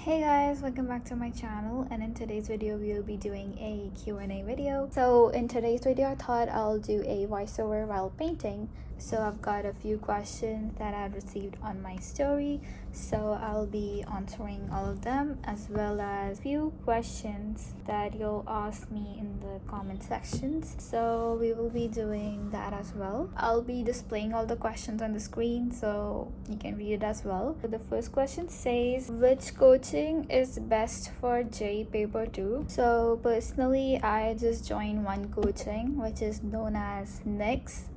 Hey guys, welcome back to my channel, and in today's video we will be doing a Q&A video. So in today's video I thought I'll do a voiceover while painting. So I've got a few questions that I've received on my story, so I'll be answering all of them, as well as few questions that you'll ask me in the comment sections. So we will be doing that as well. I'll be displaying all the questions on the screen so you can read it as well. So the first question says, which coaching is best for J paper 2? So personally I just joined one coaching which is known as NICS.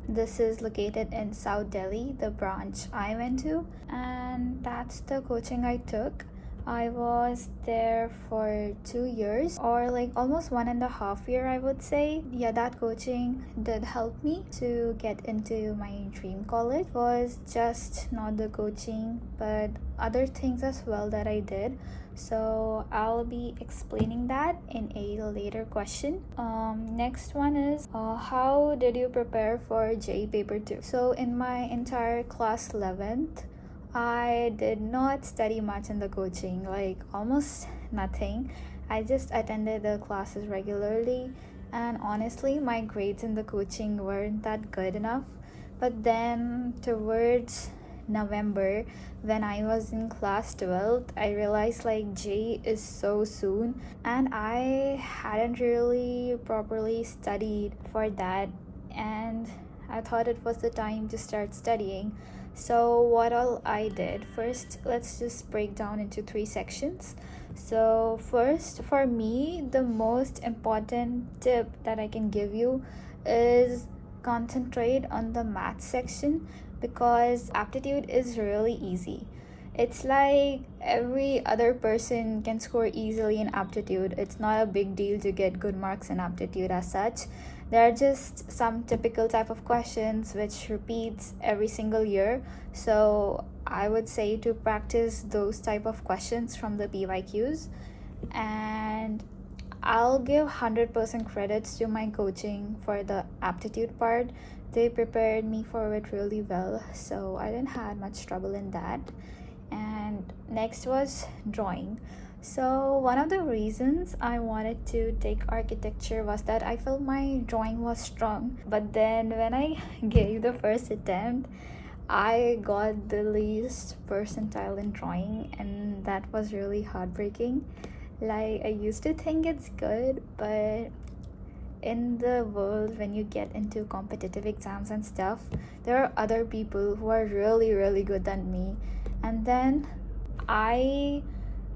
This is located in South Delhi, the branch I went to, and that's the coaching I took. I was there for 2 years, or like almost 1.5 years, I would say. Yeah, that coaching did help me to get into my dream college. It was just not the coaching but other things as well that I did, so I'll be explaining that in a later question. Next one is, how did you prepare for J paper 2? So in my entire class 11th, I did not study much in the coaching, like almost nothing. I just attended the classes regularly, and honestly my grades in the coaching weren't that good enough. But then towards November, when I was in class 12th, I realized like J is so soon, and I hadn't really properly studied for that, and I thought it was the time to start studying. So what all I did, first let's just break down into 3 sections. So first, for me, the most important tip that I can give you is concentrate on the math section, because aptitude is really easy. It's like every other person can score easily in aptitude. It's not a big deal to get good marks in aptitude as such. There are just some typical type of questions which repeats every single year. So I would say to practice those type of questions from the PYQs. And I'll give 100% credits to my coaching for the aptitude part. They prepared me for it really well, so I didn't have much trouble in that. And next was drawing. So one of the reasons I wanted to take architecture was that I felt my drawing was strong. But then when I gave the first attempt, I got the least percentile in drawing, and that was really heartbreaking. Like, I used to think it's good, but in the world, when you get into competitive exams and stuff, there are other people who are really good than me. And then I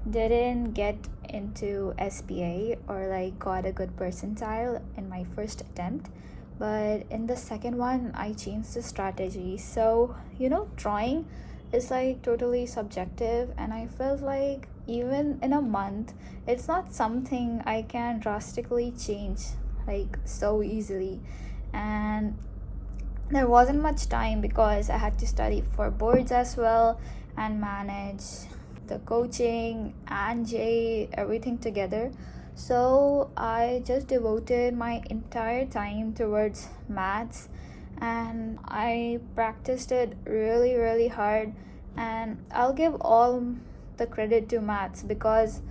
didn't get into SPA or like got a good percentile in my first attempt, but in the second one I changed the strategy. So drawing is like totally subjective, and I felt like even in a month it's not something I can drastically change like so easily. And there wasn't much time because I had to study for boards as well and manage the coaching and J, everything together. So I just devoted my entire time towards maths, and I practiced it really hard. And I'll give all the credit to maths, because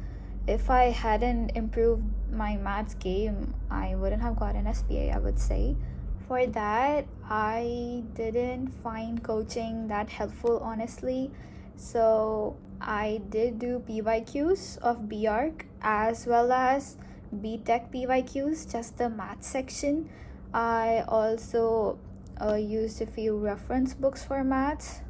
if I hadn't improved my maths game, I wouldn't have gotten SPA, I would say. For that, I didn't find coaching that helpful, honestly. So I did do PYQs of BARC as well as BTech PYQs, just the math section. I also used a few reference books for maths,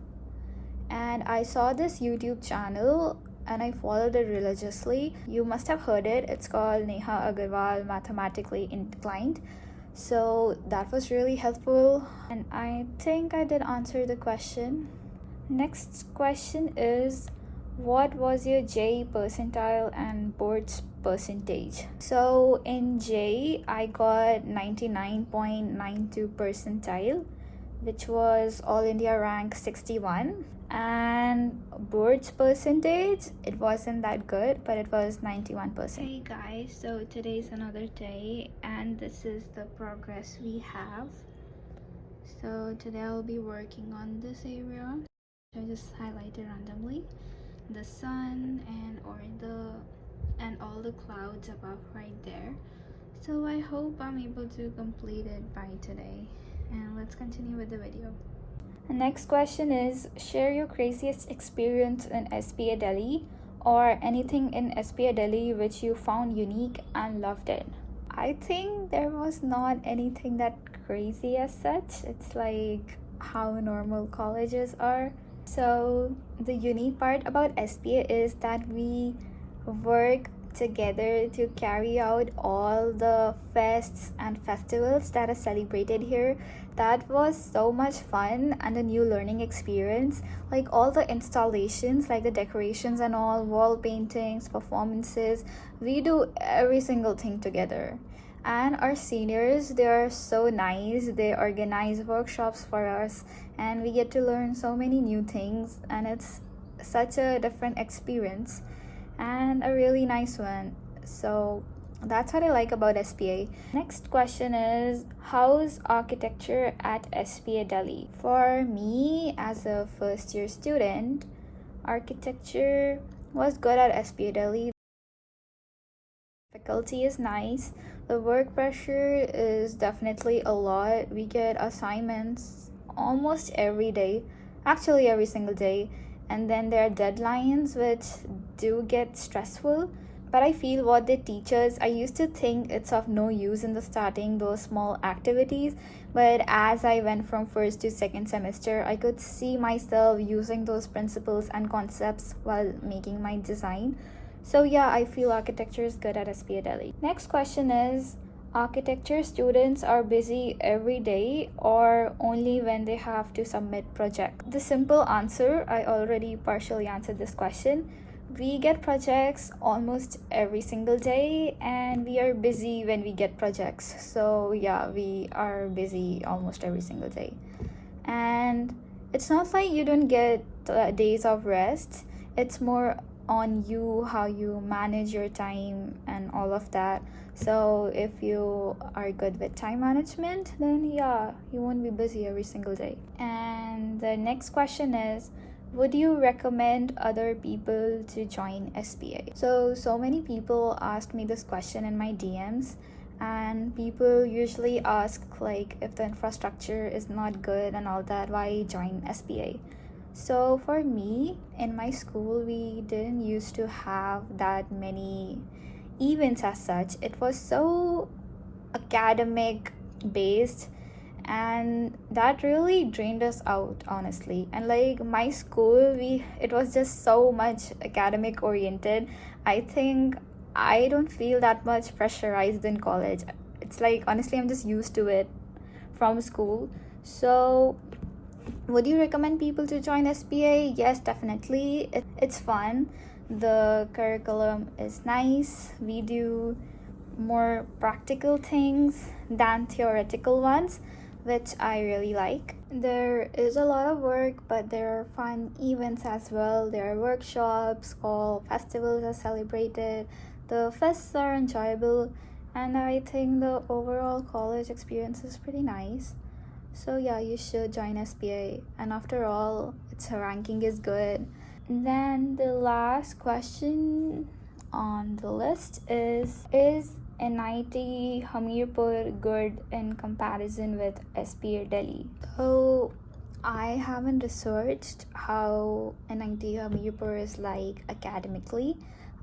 and I saw this YouTube channel and I followed it religiously. You must have heard it. It's called Neha Agarwal Mathematically Inclined. So that was really helpful, and I think I did answer the question. Next question is, what was your J percentile and boards percentage? So in J, I got 99.92 percentile, which was All India rank 61. And boards percentage, it wasn't that good, but it was 91%. Hey guys, so today's another day, and this is the progress we have. So today I'll be working on this area. I just highlighted randomly. the sun and all the clouds above right there. So I hope I'm able to complete it by today. And let's continue with the video. The next question is, share your craziest experience in SPA Delhi or anything in SPA Delhi which you found unique and loved it. I think there was not anything that crazy as such. It's like how normal colleges are. So the unique part about SPA is that we work together to carry out all the fests and festivals that are celebrated here. That was so much fun and a new learning experience. Like all the installations, like the decorations and all, wall paintings, performances, we do every single thing together. And our seniors, they are so nice. They organize workshops for us and we get to learn so many new things, and it's such a different experience and a really nice one. So that's what I like about SPA. Next question is, how's architecture at SPA Delhi? For me, as a first year student, architecture was good at SPA Delhi. Faculty is nice. The work pressure is definitely a lot. We get assignments almost every day, actually every single day, and then there are deadlines which do get stressful. But I feel what they teach us, I used to think it's of no use in the starting, those small activities, but as I went from first to second semester, I could see myself using those principles and concepts while making my design. So yeah, I feel architecture is good at SPA Delhi. Next question is, architecture students are busy every day or only when they have to submit projects? The simple answer, I already partially answered this question. We get projects almost every single day and we are busy when we get projects. So yeah, we are busy almost every single day. And it's not like you don't get days of rest. It's more on you how you manage your time and all of that. So if you are good with time management, then yeah, you won't be busy every single day. And the next question is, would you recommend other people to join SPA? So many people ask me this question in my DMs, and people usually ask like, if the infrastructure is not good and all that, why join SPA? So for me, in my school, we didn't used to have that many events as such. It was so academic based, and that really drained us out, honestly. And like my school, it was just so much academic oriented. I think I don't feel that much pressurized in college. It's like, honestly, I'm just used to it from school. So would you recommend people to join SPA? Yes, definitely. It's fun. The curriculum is nice. We do more practical things than theoretical ones, which I really like. There is a lot of work, but there are fun events as well. There are workshops, all festivals are celebrated. The fests are enjoyable, and I think the overall college experience is pretty nice. So yeah, you should join SPA, and after all, its ranking is good. And then the last question on the list is NIT Hamirpur good in comparison with SPA Delhi? So I haven't researched how NIT Hamirpur is like academically.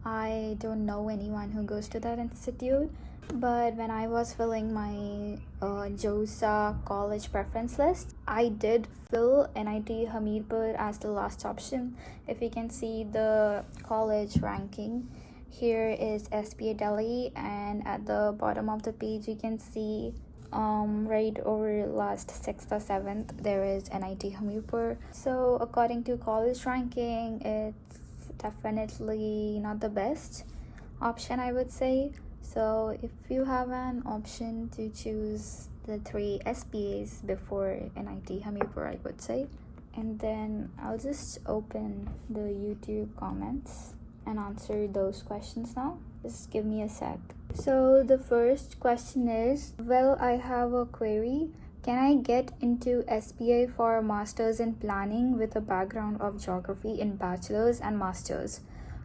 I don't know anyone who goes to that institute. But when I was filling my JOSA college preference list, I did fill NIT Hamirpur as the last option. If you can see the college ranking, here is SPA Delhi, and at the bottom of the page you can see right over last 6th or 7th there is NIT Hamirpur. So according to college ranking, it's definitely not the best option, I would say. So if you have an option to choose the 3 SPAs before NIT Hamirpur, I would say. And then I'll just open the YouTube comments and answer those questions now. Just give me a sec. So the first question is, well, I have a query. Can I get into SPA for masters in planning with a background of geography in bachelor's and masters?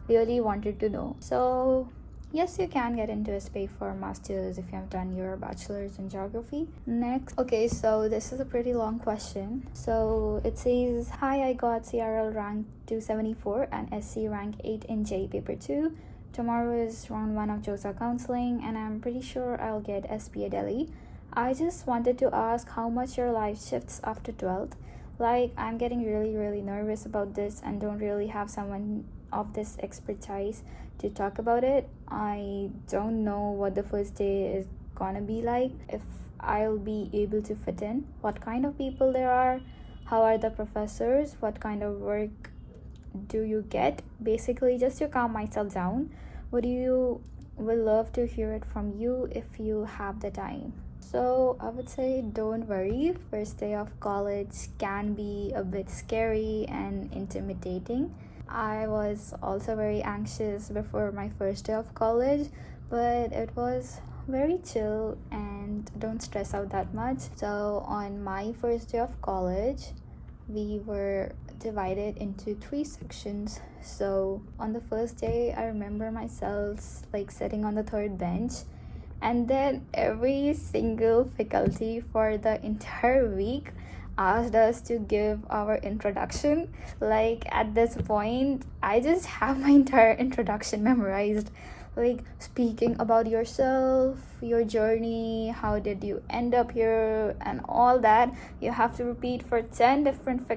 Really wanted to know. So yes, you can get into SPA for masters if you have done your bachelor's in geography. Next, okay, so this is a pretty long question. So it says, hi, I got CRL rank 274 and SC rank 8 in J paper 2. Tomorrow is round 1 of JOSA counseling and I'm pretty sure I'll get SPA Delhi. I just wanted to ask how much your life shifts after 12th. Like, I'm getting really nervous about this and don't really have someone of this expertise to talk about it. I don't know what the first day is gonna be like, if I'll be able to fit in, what kind of people there are, how are the professors, what kind of work do you get, basically just to calm myself down. Would love to hear it from you if you have the time. So I would say don't worry, first day of college can be a bit scary and intimidating. I was also very anxious before my first day of college, but it was very chill and don't stress out that much. So on my first day of college, we were divided into 3 sections. So on the first day, I remember myself like sitting on the 3rd bench, and then every single faculty for the entire week asked us to give our introduction. Like, at this point, I just have my entire introduction memorized, like speaking about yourself, your journey, how did you end up here, and all that. You have to repeat for 10 different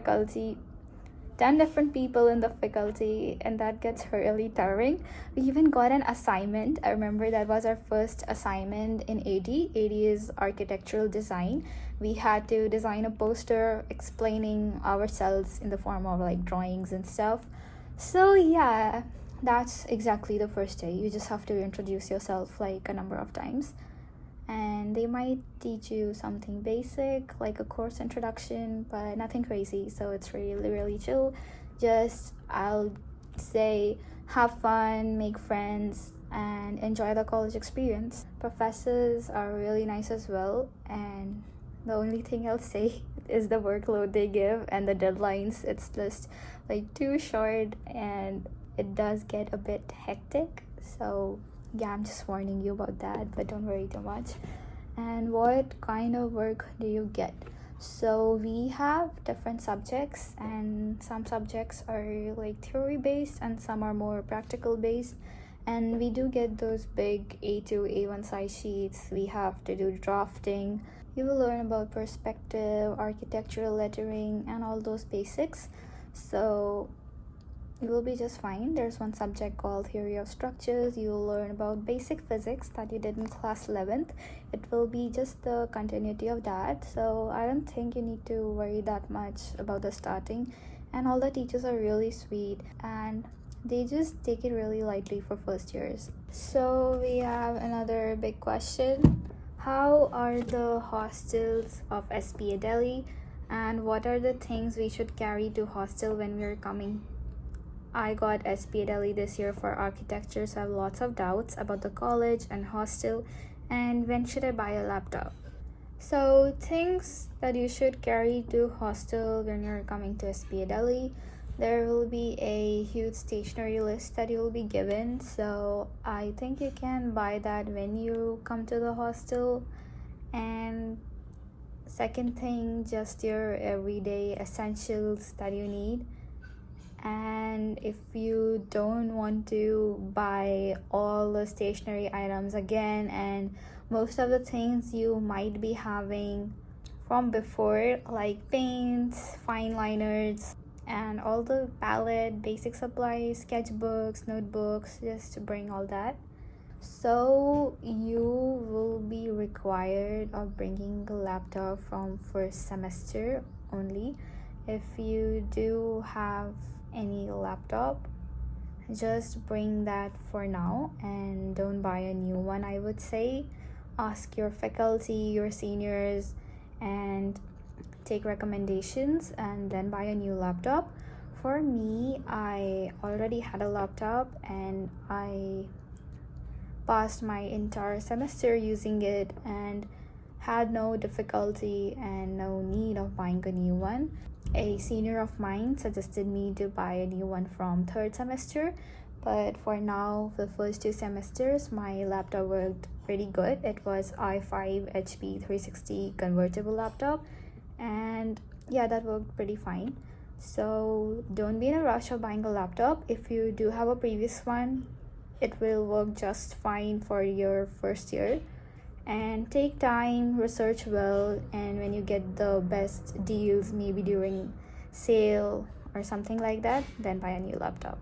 people in the faculty, and that gets really tiring. We even got an assignment. I remember that was our first assignment in AD is architectural design. We had to design a poster explaining ourselves in the form of like drawings and stuff. So yeah, that's exactly the first day. You just have to introduce yourself like a number of times, and they might teach you something basic like a course introduction, but nothing crazy. So it's really chill. Just, I'll say, have fun, make friends, and enjoy the college experience. Professors are really nice as well, and the only thing I'll say is the workload they give and the deadlines. It's just like too short and it does get a bit hectic. So yeah, I'm just warning you about that, but don't worry too much. And what kind of work do you get? So we have different subjects, and some subjects are like theory based and some are more practical based, and we do get those big A2 A1 size sheets. We have to do drafting. You will learn about perspective, architectural lettering, and all those basics. So you will be just fine. There's one subject called Theory of Structures. You'll learn about basic physics that you did in class 11th. It will be just the continuity of that. So I don't think you need to worry that much about the starting. And all the teachers are really sweet and they just take it really lightly for first years. So we have another big question. How are the hostels of SPA Delhi? And what are the things we should carry to hostel when we're coming? I got SPA Delhi this year for architecture, so I have lots of doubts about the college and hostel, and when should I buy a laptop? So things that you should carry to hostel when you're coming to SPA Delhi. There will be a huge stationery list that you will be given, so I think you can buy that when you come to the hostel. And second thing, just your everyday essentials that you need. And if you don't want to buy all the stationery items again, and most of the things you might be having from before, like paints, fine liners, and all the palette, basic supplies, sketchbooks, notebooks, just to bring all that. So you will be required of bringing a laptop from first semester only. If you do have any laptop, just bring that for now and don't buy a new one. I would say ask your faculty, your seniors, and take recommendations and then buy a new laptop. For me, I already had a laptop and I passed my entire semester using it and had no difficulty and no need of buying a new one. A senior of mine suggested me to buy a new one from third semester, but for now, the first 2 semesters, my laptop worked pretty good. It was i5 HP 360 convertible laptop, and yeah, that worked pretty fine. So don't be in a rush of buying a laptop. If you do have a previous one, it will work just fine for your first year. And take time, research well, and when you get the best deals, maybe during sale or something like that, then buy a new laptop.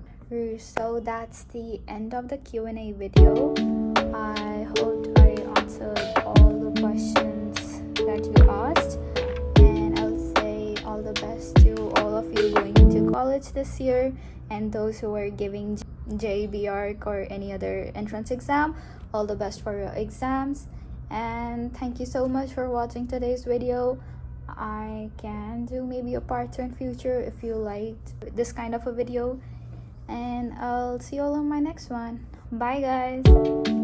So that's the end of the Q&A video. I hope I answered all the questions that you asked, and I'll say all the best to all of you going into college this year, and those who are giving JEB ARC or any other entrance exam, all the best for your exams. And thank you so much for watching today's video. I can do maybe a part 2 in future if you liked this kind of a video, and I'll see you all on my next one. Bye guys.